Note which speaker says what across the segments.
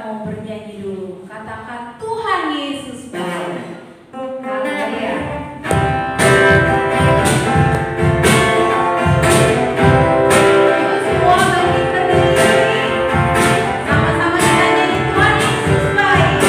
Speaker 1: mau bernyanyi dulu. Katakan Tuhan Yesus baik. Haleluya. Semua bangkit berdiri. Sama-sama kita nyanyi Tuhan Yesus baik.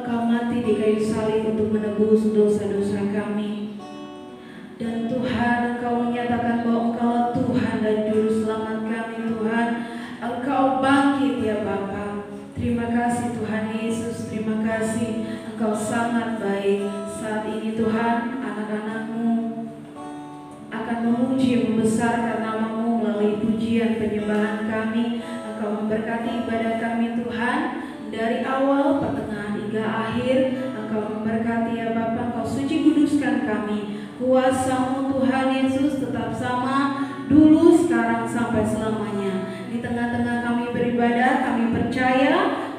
Speaker 1: Engkau mati di kayu salib untuk menebus dosa-dosa kami. Dan Tuhan, Engkau menyatakan bahwa Engkau Tuhan dan Juru Selamat kami, Tuhan. Engkau bangkit ya Bapa. Terima kasih Tuhan Yesus, terima kasih. Engkau sangat baik. Saat ini Tuhan, anak-anak-Mu akan memuji, membesarkan nama-Mu melalui pujian penyembahan kami. Engkau memberkati ibadah kami Tuhan, dari awal, pertengahan hingga akhir. Engkau memberkati ya Bapa, Engkau suci kuduskan kami. Kuasa-Mu Tuhan Yesus tetap sama dulu, sekarang, sampai selamanya. Di tengah-tengah kami beribadah, kami percaya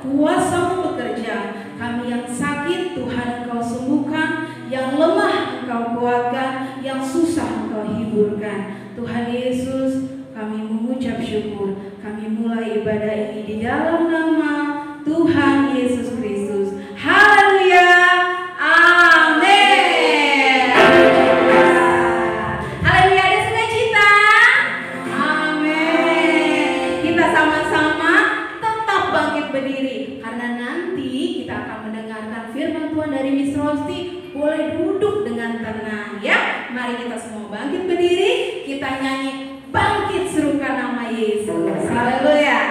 Speaker 1: kuasa-Mu bekerja. Kami yang sakit Tuhan Engkau sembuhkan, yang lemah Engkau kuatkan, yang susah Engkau hiburkan. Tuhan Yesus, kami mengucap syukur. Kami mulai ibadah ini di dalam nama Tuhan Yesus Kristus. Haleluya. Amin. Haleluya. Ada sukacita. Amin. Kita sama-sama tetap bangkit berdiri, karena nanti kita akan mendengarkan firman Tuhan dari Miss Rosti. Boleh duduk dengan tenang ya. Mari kita semua bangkit berdiri. Kita nyanyi bangkit serukan nama Yesus. Haleluya.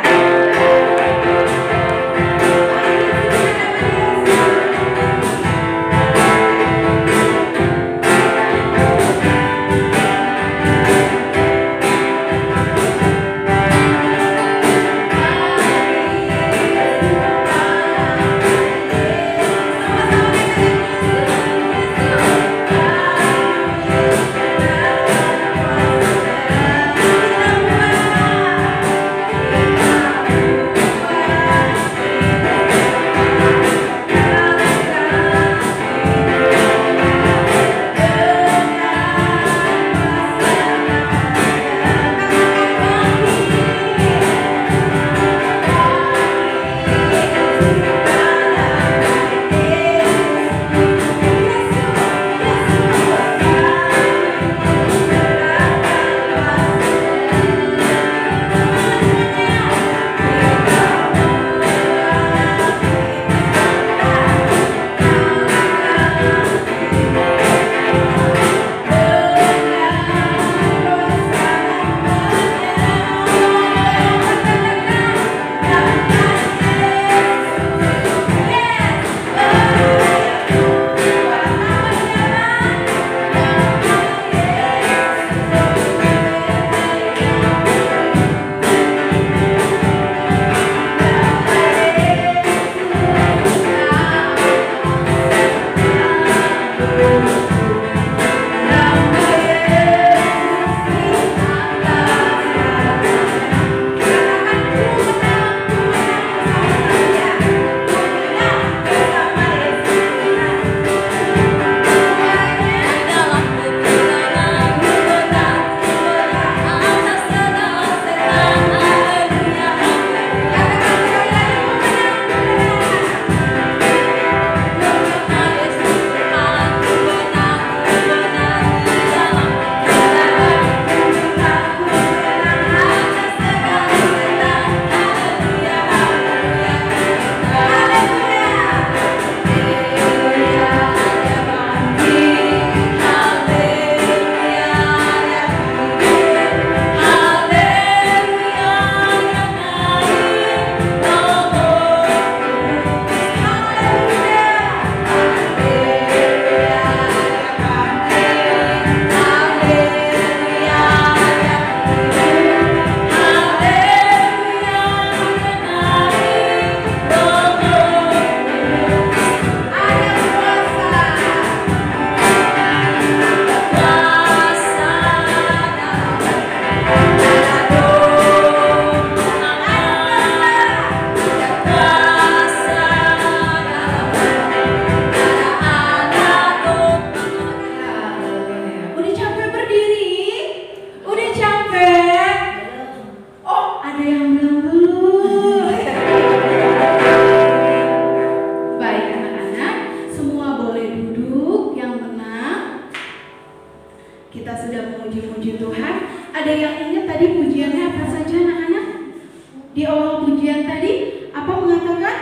Speaker 1: Di awal pujian tadi, apa mengatakan?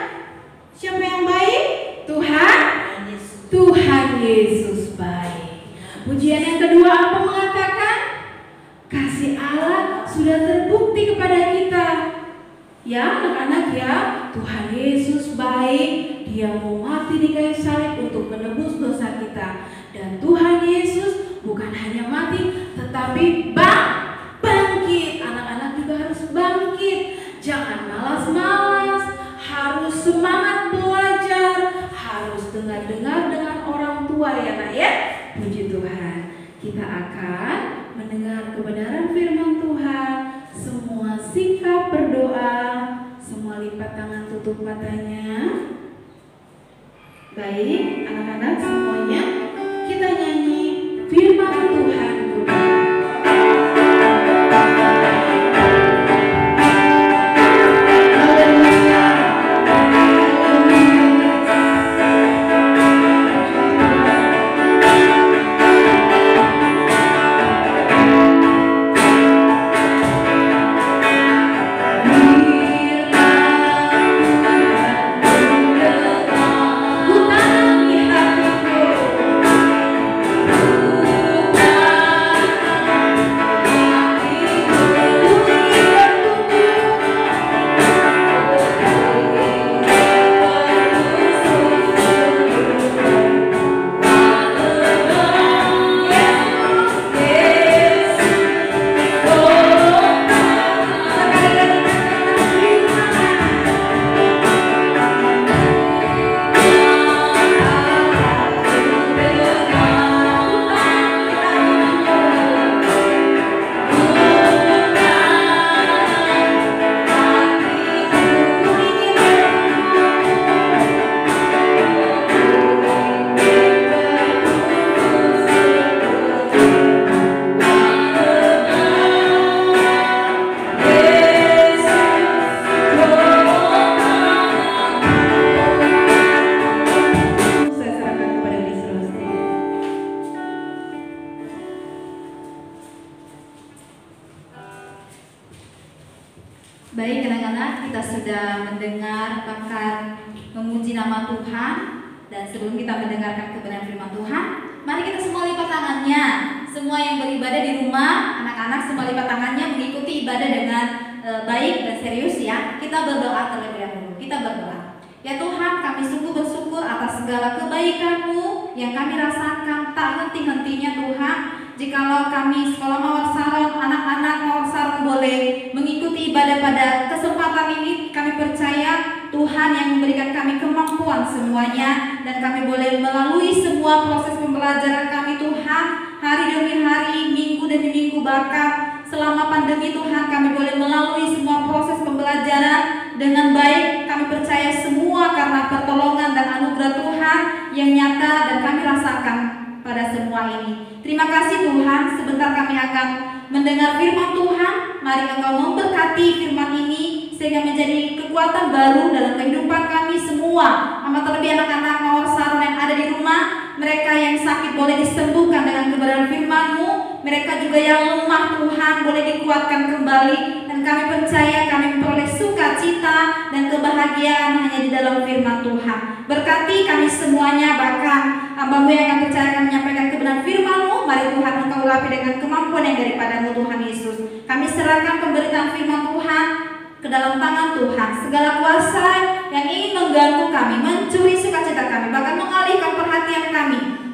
Speaker 1: Siapa yang baik? Tuhan Yesus baik. Pujian yang kedua apa mengatakan? Kasih Allah sudah terbukti kepada kita. Ya anak-anak ya, Tuhan Yesus baik. Dia mau mati di kayu salib untuk menebus dosa kita. Dan Tuhan Yesus bukan hanya mati, tetapi bangkit. Anak-anak juga harus bangkit. Jangan malas-malas, harus semangat belajar, harus dengar-dengar dengan orang tua ya nak ya. Puji Tuhan. Kita akan mendengar kebenaran firman Tuhan. Semua sikap berdoa, semua lipat tangan, tutup matanya. Baik, anak-anak semuanya, kita nyanyi firman Tuhan.
Speaker 2: Baik anak-anak, kita sudah mendengar bahkan memuji nama Tuhan. Dan sebelum kita mendengarkan kebenaran firman Tuhan, mari kita semua lipat tangannya. Semua yang beribadah di rumah, anak-anak semua lipat tangannya mengikuti ibadah dengan baik dan serius ya. Kita berdoa terlebih dahulu. Kita berdoa. Ya Tuhan, kami sungguh bersyukur atas segala kebaikan-Mu yang kami rasakan tak henti-hentinya Tuhan. Jikalau kami sekolah Mawar Saron, anak-anak Mawar Saron boleh mengikuti ibadah pada kesempatan ini, kami percaya Tuhan yang memberikan kami kemampuan semuanya, dan kami boleh melalui semua proses pembelajaran kami Tuhan, hari demi hari, minggu demi minggu, bahkan selama pandemi Tuhan kami boleh melalui semua proses pembelajaran dengan baik. Kami percaya semua karena pertolongan dan anugerah Tuhan yang nyata dan kami rasakan pada semua ini. Terima kasih Tuhan, sebentar kami akan mendengar firman Tuhan. Mari Engkau memberkati firman ini sehingga menjadi kekuatan baru dalam kehidupan kami semua. Amat terlebih anak-anak Mawar Saron yang ada di rumah, mereka yang sakit boleh disembuhkan dengan kebenaran firman-Mu. Mereka juga yang lemah Tuhan boleh dikuatkan kembali. Dan kami percaya kami memperoleh sukacita dan kebahagiaan hanya di dalam firman Tuhan. Berkati kami semuanya, bahkan hamba-Mu yang akan percaya akan menyampaikan kebenaran firman-Mu. Mari Tuhan Engkau urapi dengan kemampuan yang daripada-Mu Tuhan Yesus. Kami serahkan pemberitaan firman Tuhan ke dalam tangan Tuhan. Segala kuasa yang ingin mengganggu kami, mencuri sukacita kami, bahkan mengalihkan perhatian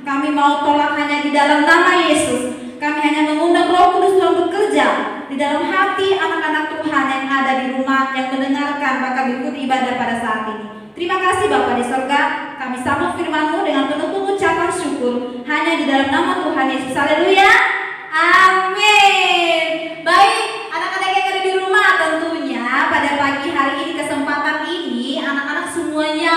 Speaker 2: kami mau tolak hanya di dalam nama Yesus. Kami hanya mengundang Roh Kudus Tuhan bekerja di dalam hati anak-anak Tuhan yang ada di rumah, yang mendengarkan bahkan mengikuti ibadah pada saat ini. Terima kasih Bapa di surga, kami sambut firman-Mu dengan penuh pengucapan syukur hanya di dalam nama Tuhan Yesus. Haleluya, amin. Baik anak-anak yang ada di rumah, tentunya pada pagi hari ini, kesempatan ini, anak-anak semuanya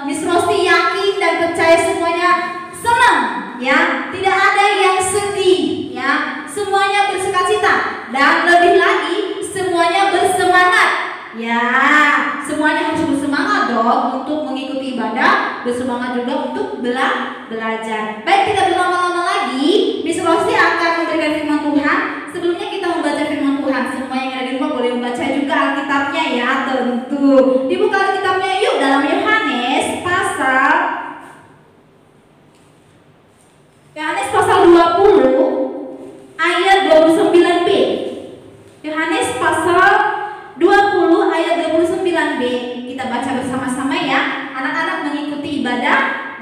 Speaker 2: Miss Rosti yakin dan percaya semuanya senang ya, tidak ada yang sedih ya, semuanya bersukacita, dan lebih lagi semuanya bersemangat ya. Semuanya harus bersemangat dong untuk mengikuti ibadah, bersemangat juga untuk belajar. Baik, tidak berlama-lama lagi, Miss Rosti akan memberikan firman Tuhan. Sebelumnya kita membaca firman Tuhan. Semua yang ada di rumah boleh membaca juga Alkitabnya ya, tentu. Dibuka Alkitabnya yuk dalam Yohanes pasal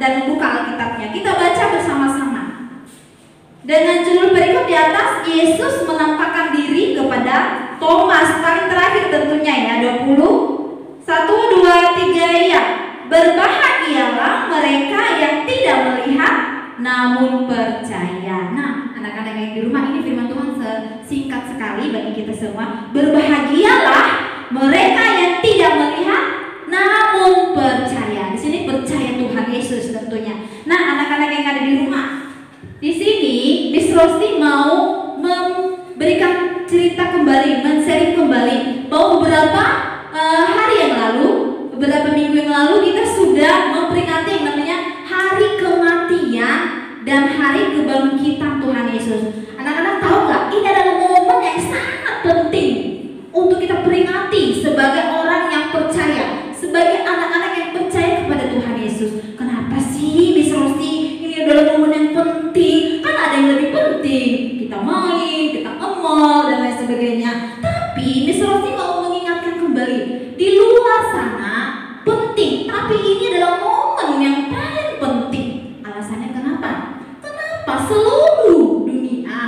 Speaker 2: dan membuka Alkitabnya. Kita baca bersama-sama. Dengan judul perikop di atas, Yesus menampakkan diri kepada Thomas. Paling terakhir tentunya ya, 20. 1, 2, 3 ya. Berbahagialah mereka yang tidak melihat namun percaya. Nah, anak-anak yang di rumah, ini firman Tuhan singkat sekali bagi kita semua. Berbahagialah mereka yang tidak melihat namun percaya. Di sini percaya Tuhan Yesus tentunya. Nah, anak-anak yang ada di rumah, di sini Miss Rosti mau memberikan cerita kembali, men-sharing kembali bahwa beberapa hari yang lalu, beberapa minggu yang lalu kita sudah memperingati yang namanya Hari Kematian dan Hari Kebangkitan Tuhan Yesus. Anak-anak tahu nggak? Ini adalah momen yang sangat penting untuk kita peringati sebagai orang yang percaya, sebagai anak-anak yang percaya kepada Tuhan Yesus. Kenapa sih Miss Rosti? Ini adalah momen yang penting. Kan ada yang lebih penting. Kita main, kita nge-mall dan lain sebagainya. Tapi Miss Rosti mau mengingatkan kembali, di luar sana penting, tapi ini adalah momen yang paling penting. Alasannya kenapa? Kenapa seluruh dunia,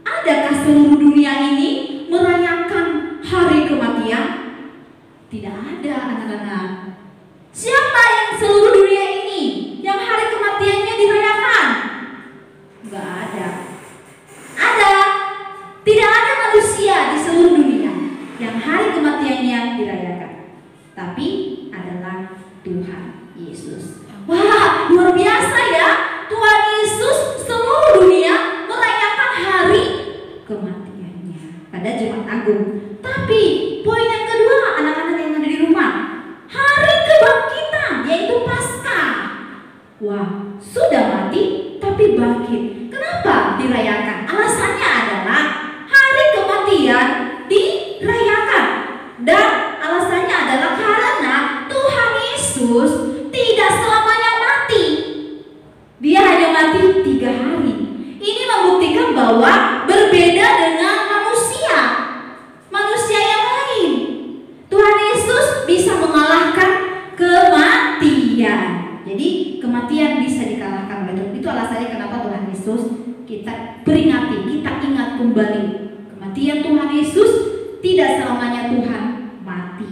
Speaker 2: adakah seluruh dunia ini merayakan hari kematian? Tidak ada, anak-anak. Siapa yang seluruh dunia ini yang hari kematiannya dirayakan? Enggak ada. Ada. Tidak ada manusia di seluruh dunia yang hari kematiannya dirayakan. Tapi adalah Tuhan Yesus. Wah, luar biasa ya. Tuhan Yesus seluruh dunia merayakan hari kematiannya pada Jumat Agung. Tapi poin yang kedua, anak-anak yang ada di rumah, hari kebangkitan, yaitu Paskah. Wah, sudah mati tapi bangkit. Kenapa dirayakan? Alasannya adalah hari kematian dirayakan, dan alasannya adalah karena Tuhan Yesus tidak selamanya mati. Dia hanya mati 3 hari. Ini membuktikan bahwa berbeda dengan manusia yang lain. Tuhan Yesus bisa mengalahkan kematian. Jadi kematian bisa dikalahkan oleh Tuhan. Itu alasannya kenapa Tuhan Yesus kita peringati, kita ingat kembali. Kematian Tuhan Yesus tidak selamanya Tuhan mati.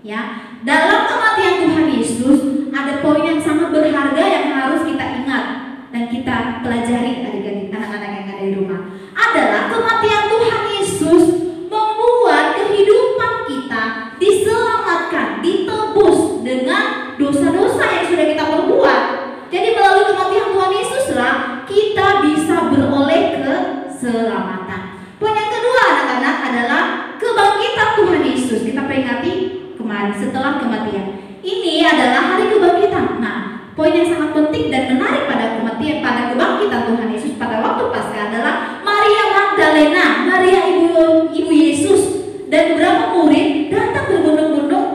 Speaker 2: Ya, dalam kematian Tuhan Yesus ada poin yang sangat berharga yang harus kita ingat dan kita pelajari adik-adik, anak-anak yang ada di rumah. Adalah kematian Tuhan Yesus membuat kehidupan kita diselamatkan, ditebus dengan dosa-dosa yang sudah kita perbuat. Jadi melalui kematian Tuhan Yesuslah kita bisa beroleh keselamatan. Poin yang kedua, anak-anak, adalah kebangkitan Tuhan Yesus. Kita peringati kemarin setelah kematian. Ini adalah hari kebangkitan. Nah, poin yang sangat penting dan menarik pada kematian, pada kebangkitan Tuhan Yesus pada waktu Paskah adalah Maria Magdalena, Maria ibu Yesus, dan beberapa murid datang berbondong-bondong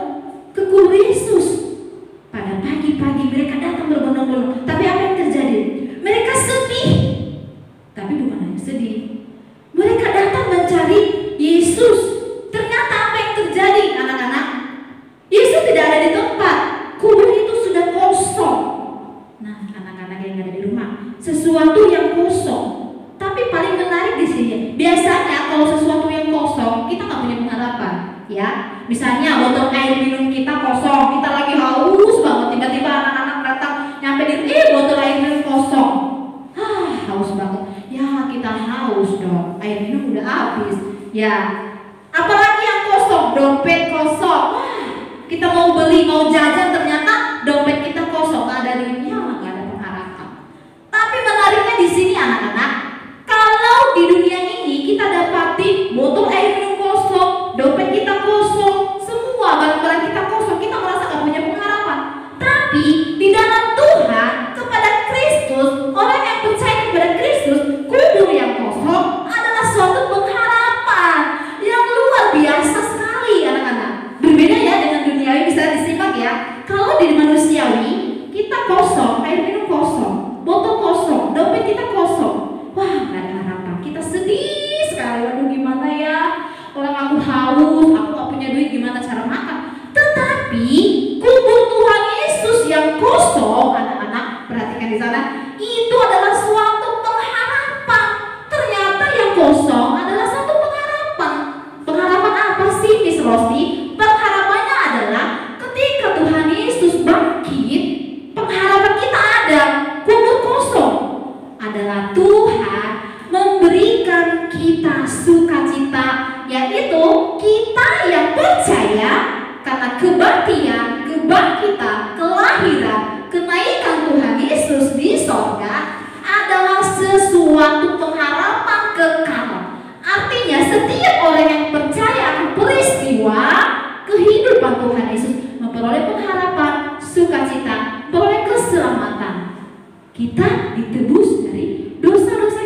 Speaker 2: ke kubur Yesus. Pada pagi-pagi mereka datang berbondong-bondong. Tapi apa yang terjadi? Mereka sedih. Tapi bukan hanya sedih. Mereka datang mencari Yesus. Ternyata apa yang terjadi, anak-anak? Yesus tidak ada di tempat. Kubur itu sudah kosong. Nah, anak-anak yang ada di rumah, sesuatu yang kosong. Tapi paling menarik di sini, biasanya kalau sesuatu yang kosong, kita nggak punya pengharapan, ya. Misalnya botol air minum kita kosong, kita lagi haus banget, tiba-tiba anak-anak datang nyampe di botol air minum kosong. Haus banget. Ya, kita haus dong. Air minum udah habis. Ya. Apalagi yang kosong, dompet kosong. Kita mau beli, mau jajan, ternyata dompet kita kosong, nggak ada duitnya, nggak ada pengharapan. Tapi menariknya di sini, anak-anak, kalau di dunia ini kita dapati botol air minum kosong, dompet kita kosong, semua barang-barang kita kosong, kita merasa nggak punya pengharapan. Tapi di dalam Tuhan, kepada Kristus, orang yang percaya kepada Kristus, kubur yang kosong adalah suatu pengharapan yang luar biasa sekali, anak-anak. Berbeda ya dengan duniawi, bisa disimak ya. perhatikan di sana, itu adalah suatu pengharapan. Ternyata yang kosong adalah satu pengharapan. Pengharapan apa sih, Miss Rosti? Pengharapannya adalah ketika Tuhan Yesus bangkit, pengharapan kita ada, kubur kosong. Adalah Tuhan memberikan kita sukacita, yaitu kita yang percaya karena kebangkitan, kelahiran, kenaikan Tuhan Yesus di sorga adalah sesuatu pengharapan kekal. Artinya setiap orang yang percaya akan peristiwa kehidupan Tuhan Yesus memperoleh pengharapan, sukacita, memperoleh keselamatan. Kita ditebus dari dosa-dosa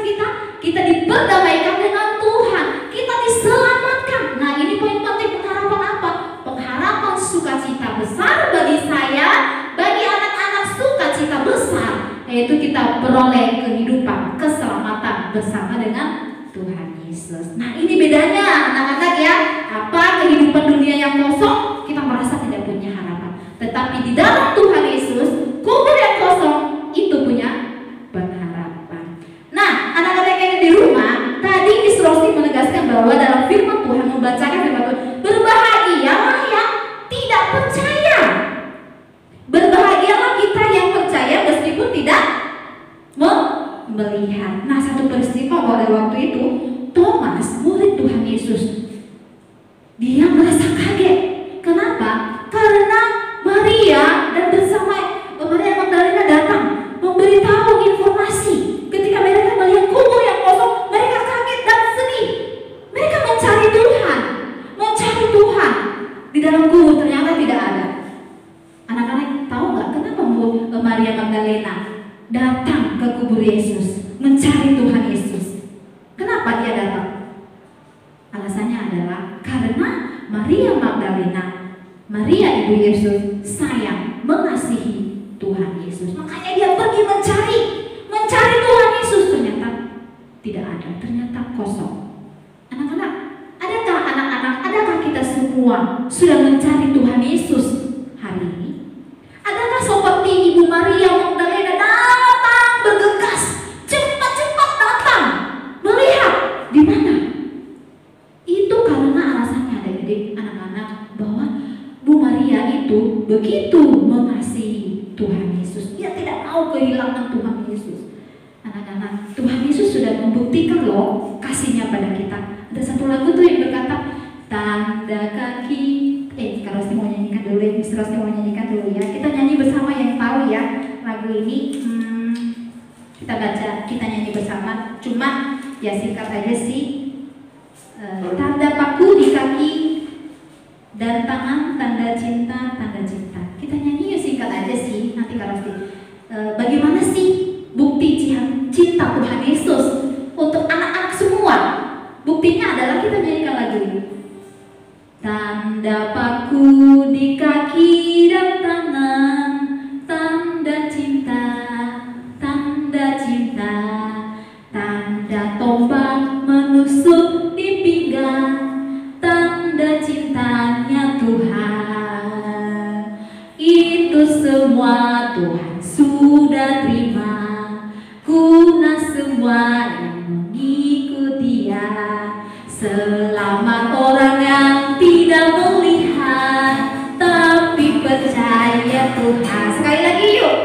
Speaker 2: kita diperdamaikan dengan Tuhan, kita diselamatkan. Nah, ini poin penting pengharapan apa? Pengharapan sukacita besar bagi saya, bagi anak-anak sukacita besar, yaitu kita beroleh kehidupan, keselamatan bersama dengan Tuhan Yesus. Nah, ini bedanya anak-anak ya. Apa kehidupan dunia yang kosong, kita merasa tidak punya harapan. Tetapi di dalam Tuhan Yesus, kubur yang kosong itu punya pengharapan. Nah, anak-anak yang di rumah, tadi Miss Rosti menegaskan bahwa dalam firman Tuhan, membacakan firman Tuhan, berbahagialah yang tidak percaya. Berbahagialah kita yang percaya meskipun tidak melihat. Nah, satu peristiwa pada waktu itu, Thomas, murid Tuhan Yesus, dia merasa kaget. Kenapa? Karena Maria dan bersama Maria Magdalena datang memberitahu informasi. Ketika mereka melihat kubur yang kosong, mereka kaget dan sedih. Mereka mencari Tuhan. Di dalam kubur ternyata tidak ada. Anak-anak tahu nggak kenapa Maria Magdalena datang ke kubur Yesus mencari Tuhan Yesus? Kenapa dia datang? Alasannya adalah karena Maria Magdalena, Maria ibu Yesus, sayang, mengasihi Tuhan Yesus. Makanya dia pergi mencari Tuhan Yesus. Ternyata tidak ada, ternyata kosong. Anak-anak, adakah kita semua sudah mencari Tuhan Yesus hari ini? Adakah seperti Ibu Maria Magdalena datang bergegas, cepat-cepat datang melihat di mana? Itu karena alasannya ada anak-anak, bahwa Bu Maria itu begitu mengasihi Tuhan Yesus. Dia tidak mau kehilangan Tuhan Yesus. Anak-anak, Tuhan Yesus sudah membuktikan loh kasihnya pada kita. Ada satu lagu tuh yang berkata, tanda kaki. Kalau Rosti mau nyanyikan dulu ya, Miss Rosti mau nyanyikan dulu ya. Kita nyanyi bersama yang tahu ya lagu ini. Kita baca, kita nyanyi bersama. Cuma ya singkat aja sih. Tanda paku di kaki dan tangan, tanda cinta, tanda cinta. Kita nyanyi yuk, singkat aja sih. Nanti Kak Rosti. Bagaimana sih bukti cinta Tuhan Yesus untuk anak-anak semua? Buktinya adalah kita nyanyikan lagu ini. Tanda paku di kaki dan tangan, tanda cinta, tanda cinta, tanda tombak menusuk di pinggang, tanda cintanya Tuhan. Itu semua Tuhan sudah terima, guna semua yang mengikut Dia. Selamat orang yang tidak melihat tapi percaya Tuhan. Sekali lagi yuk.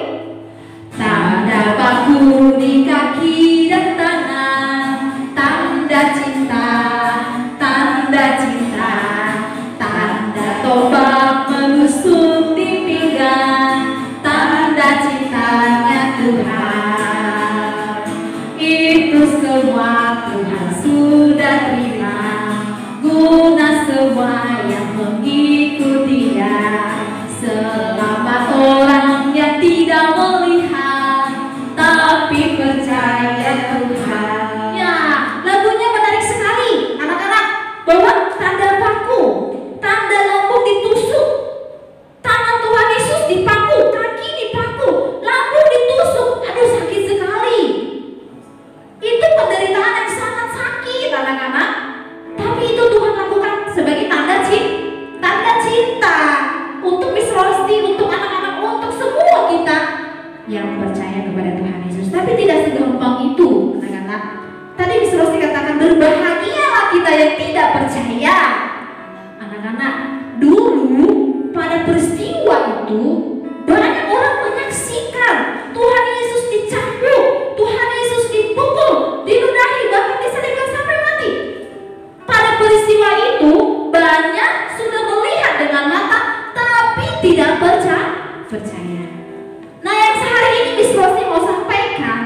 Speaker 2: Tanda paku di kaki dan tangan, tanda cinta, tanda cinta, tanda tombak menusuk di pinggang, tanda cintanya Tuhan. Itu semua Tuhan sudah terima, percaya kepada Tuhan Yesus. Tapi tidak segampang itu, anak-anak. Tadi Miss Rosti katakan berbahagialah kita yang tidak percaya. Anak-anak, dulu pada peristiwa itu banyak orang menyaksikan Tuhan Yesus dicambuk, Tuhan Yesus dipukul, diludahi, bahkan disalibkan sampai mati. Pada peristiwa itu banyak sudah melihat dengan mata tapi tidak percaya. Nah, yang sehari ini Miss Rosti mau sampaikan,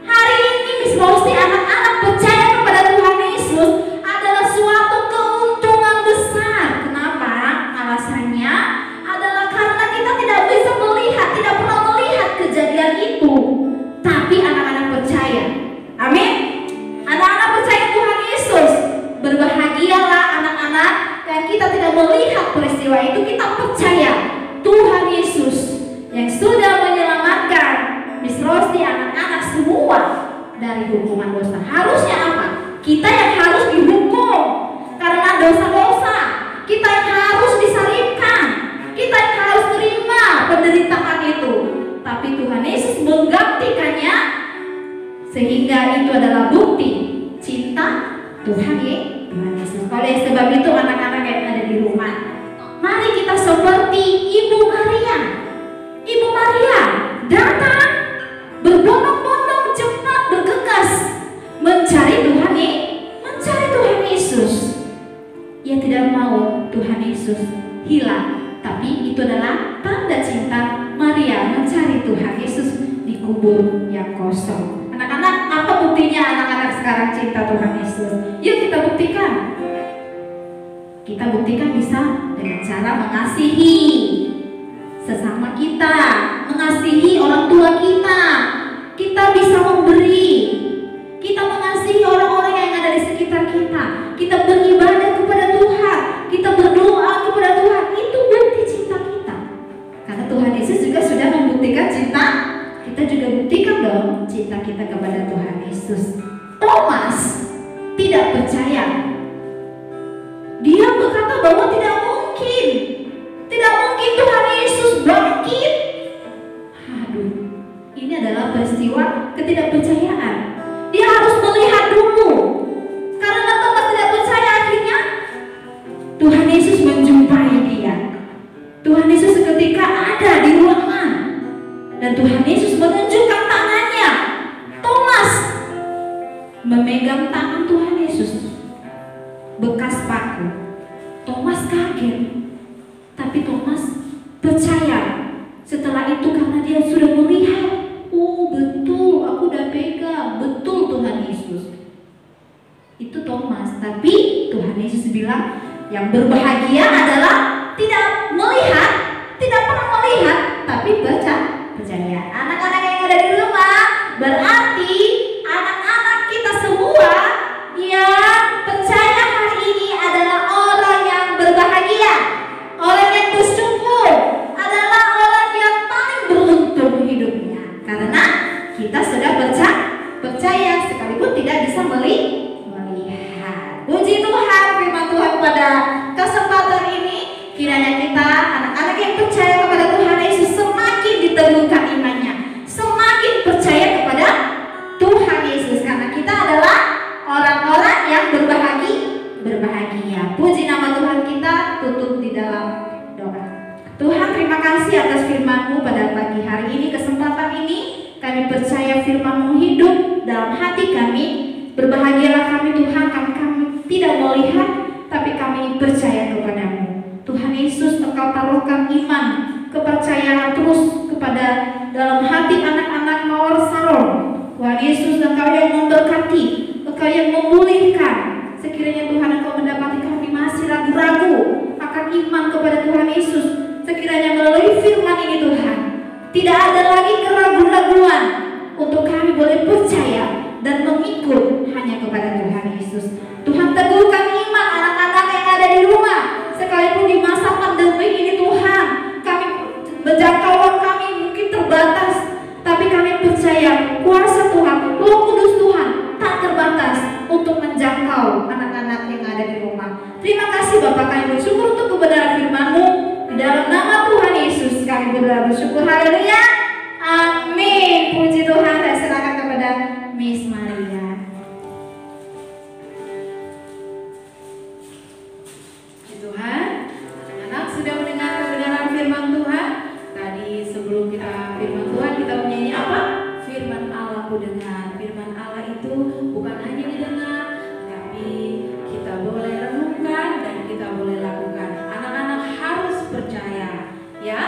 Speaker 2: hari ini Miss Rosti anak-anak percaya kepada Tuhan Yesus adalah suatu keuntungan besar. Kenapa? Alasannya adalah karena kita tidak bisa melihat, tidak pernah melihat kejadian itu, tapi anak-anak percaya. Amin. Anak-anak percaya Tuhan Yesus. Berbahagialah anak-anak yang kita tidak melihat peristiwa itu, kita percaya Tuhan Yesus yang sudah menyelamatkan Miss Rosti, anak-anak semua dari hukuman dosa. Harusnya apa? Kita yang harus dihukum karena dosa-dosa. Kita yang harus disalibkan. Kita yang harus terima penderitaan itu. Tapi Tuhan Yesus menggantikannya, sehingga itu adalah bukti cinta Tuhan Yesus. Oleh sebab itu anak-anak yang ada di rumah, mari kita seperti Ibu Maria. Ibu Maria datang berbondong-bondong, cepat bergegas mencari Tuhan Yesus. Ia tidak mau Tuhan Yesus hilang, tapi itu adalah tanda cinta Maria mencari Tuhan Yesus di kubur yang kosong. Anak-anak, apa buktinya anak-anak sekarang cinta Tuhan Yesus? Yuk kita buktikan. Kita buktikan bisa dengan cara mengasihi sesama kita, mengasihi orang tua kita. Kita bisa memberi, kita mengasihi orang-orang yang ada di sekitar kita. Kita beribadah kepada Tuhan, kita berdoa kepada Tuhan. Itu bukti cinta kita. Karena Tuhan Yesus juga sudah membuktikan cinta, kita juga buktikan dong cinta kita kepada Tuhan Yesus. Thomas tidak percaya. Dia berkata bahwa tidak mungkin Tuhan Yesus bangkit. Aduh, ini adalah peristiwa ketidakpercayaan. Dia harus melihat dulu. Karena Thomas tidak percaya, akhirnya Tuhan Yesus menjumpai dia. Tuhan Yesus seketika ada di ruangan dan Tuhan Yesus menunjukkan tangannya. Thomas memegang tangan Tuhan Yesus, bekas paku. Thomas kaget, tapi Thomas percaya. Setelah itu karena dia sudah melihat, oh betul, aku udah pegang, betul Tuhan Yesus. Itu Thomas. Tapi Tuhan Yesus bilang, yang berbahagia adalah tidak melihat, tidak pernah melihat, tapi percaya. Anak-anak yang ada di rumah, berarti anak-anak kita semua yang percaya hari ini adalah orang yang berbahagia, orang yang bersyukur, adalah orang yang paling beruntung hidupnya. Karena kita sudah percaya sekalipun tidak bisa melihat. Puji Tuhan, firman Tuhan pada kesempatan ini, kiranya kita anak-anak yang percaya kepada Tuhan Yesus semakin diteguhkan imannya, semakin percaya kepada Tuhan Yesus, karena kita adalah orang-orang yang berbahagia. Puji nama Tuhan. Kita tutup di dalam doa. Tuhan, terima kasih atas firman-Mu pada pagi hari ini, kesempatan ini kami percaya firman-Mu hidup dalam hati kami. Berbahagialah kami Tuhan, kami tidak melihat, tapi kami percaya kepada-Mu. Tuhan Yesus, Engkau taruhkan iman, kepercayaan terus kepada dalam hati anak-anak Mawar Saron. Tuhan Yesus, Engkau yang memberkati, Engkau yang memulihkan. Sekiranya Tuhan Engkau mendapati kami masih ragu-ragu akan iman kepada Tuhan Yesus, sekiranya melalui firman ini Tuhan, tidak ada lagi keraguan-raguan untuk kami boleh percaya dan mengikut hanya kepada Tuhan Yesus. Tuhan, teguhkan iman anak-anak yang ada di rumah, sekalipun di masa pandemi ini Tuhan, kami menjangkauan kami mungkin terbatas,
Speaker 1: dengan firman Allah itu bukan hanya didengar, tapi kita boleh renungkan dan kita boleh lakukan. Anak-anak harus percaya, ya.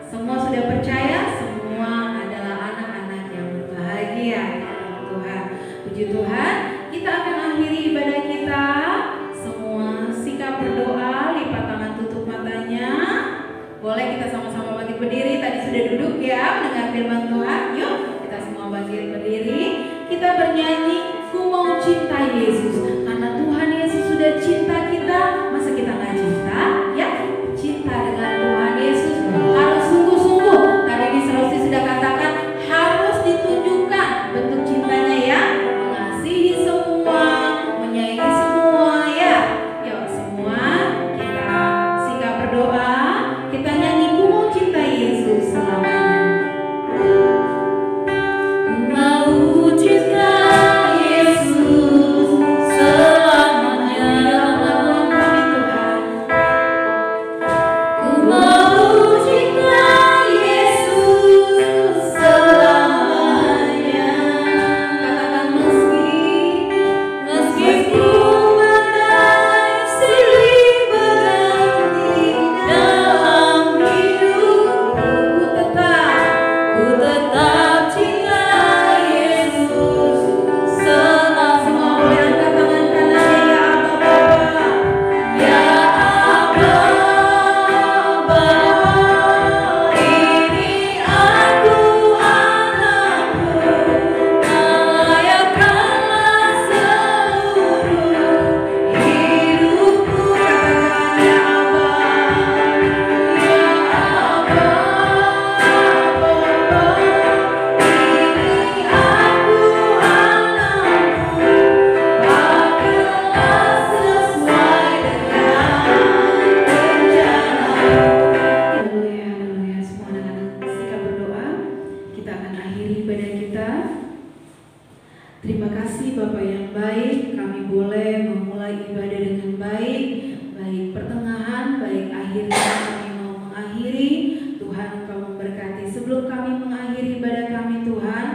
Speaker 1: Semua sudah percaya, semua adalah anak-anak yang berbahagia. Tuhan, puji Tuhan. Kita akan akhiri ibadah kita. Semua sikap berdoa, lipat tangan, tutup matanya. Boleh kita sama-sama bangkit berdiri. Tadi sudah duduk ya mendengar firman Tuhan. Yuk kita semua bangkit berdiri. Kita bernyanyi, ku mau cinta Yesus. Karena Tuhan Yesus sudah cinta kita, masa kita nggak cinta? Ya, cinta dengan Tuhan Yesus harus sungguh-sungguh. Tadi di Serausi sudah katakan harus ditunjukkan bentuk cintanya ya, mengasihi semua, menyayangi semua ya. Yuk semua kita sikap berdoa. Kita nyanyi, ku mau cinta Yesus selamanya. Ku mau cinta Yesus selamanya. Ku mau cinta Yesus selamanya. Katakan meski ku badai silih berganti dalam hidupku, ku tetap cinta Yesus selamanya. Semua boleh angkat tangan kanannya, ya Abba Bapa. Ini aku anakmu, layakkanlah seluruh hidupku. Katakan ya Abba, ya Abba Bapa. Ini aku anakmu, pakailah sesuai dengan rencanamu. Haleluya, haleluya. Semua anak-anak sikap berdoa. Kita akan akhiri ibadah kita. Terima kasih Bapak yang baik, kami boleh memulai ibadah dengan baik, baik pertengahan, baik akhirnya kami mau mengakhiri. Tuhan Engkau memberkati. Sebelum kami mengakhiri ibadah kami Tuhan,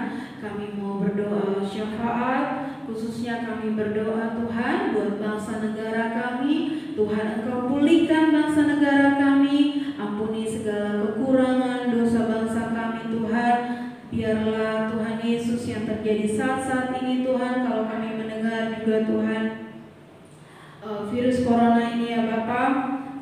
Speaker 1: kami mau berdoa syafaat. Khususnya kami berdoa Tuhan buat bangsa negara kami. Tuhan Engkau pulihkan bangsa negara kami, ampuni segala kekurangan dosa bangsa kami Tuhan. Biarlah Tuhan Yesus yang terjadi saat ini Tuhan, kalau kami mendengar juga Tuhan virus corona ini ya Bapak,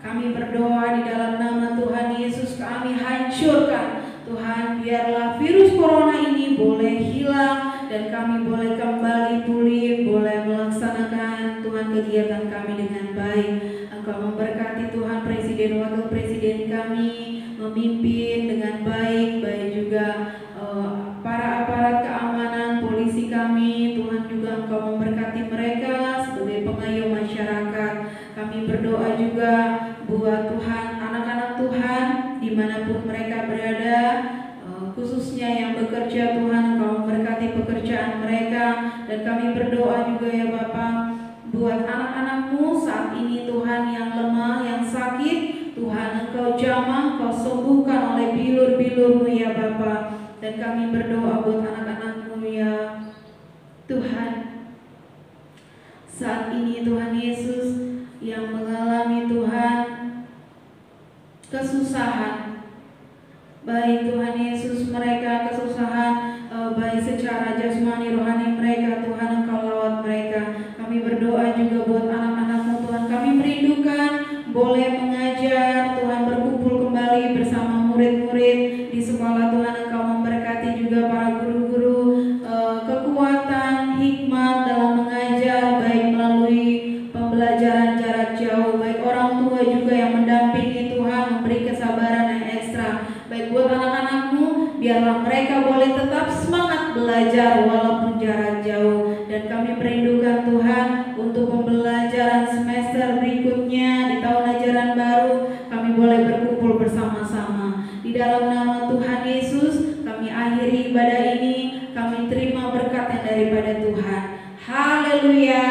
Speaker 1: kami berdoa di dalam nama Tuhan Yesus kami hancurkan Tuhan. Biarlah virus corona ini boleh hilang dan kami boleh kembali pulih, boleh melaksanakan Tuhan kegiatan kami dengan baik. Engkau memberkati Tuhan Presiden Wakil Presiden kami memimpin dengan baik, baik juga para aparat keamanan, polisi kami. Tuhan juga Engkau memberkati mereka sebagai pengayom masyarakat. Kami berdoa juga buat Tuhan, anak-anak Tuhan dimanapun mereka berada, khususnya yang bekerja Tuhan Engkau memberkati pekerjaan mereka. Dan kami berdoa juga ya Bapak buat anak-anak-Mu saat ini Tuhan yang lemah, yang sakit, Tuhan Engkau jamah, Engkau sembuhkan oleh bilur-bilur-Mu ya Bapak. Dan kami berdoa buat anak-anak-Mu ya Tuhan, saat ini Tuhan Yesus yang mengalami Tuhan kesusahan, baik Tuhan Yesus mereka kesusahan baik secara jasmani rohani mereka, Tuhan Engkau lawat mereka. Kami berdoa juga buat anak-anak-Mu Tuhan, kami merindukan boleh mengajar Tuhan, berkumpul kembali bersama murid-murid di sekolah. Tuhan Engkau memberkati juga para guru-guru, kekuatan, hikmat dalam mengajar, baik melalui pembelajaran jarak jauh, baik orang tua juga yang mendampingi Tuhan, memberi kesabaran yang ekstra. Baik buat anak-anak-Mu, biarlah mereka boleh tetap semangat belajar walaupun jarak jauh. Dan kami merindukan Tuhan untuk pembelajaran semester berikutnya di tahun ajaran baru, kami boleh berkumpul bersama-sama. Di dalam nama Tuhan Yesus kami akhiri ibadah ini, kami terima berkat yang daripada Tuhan. Haleluya.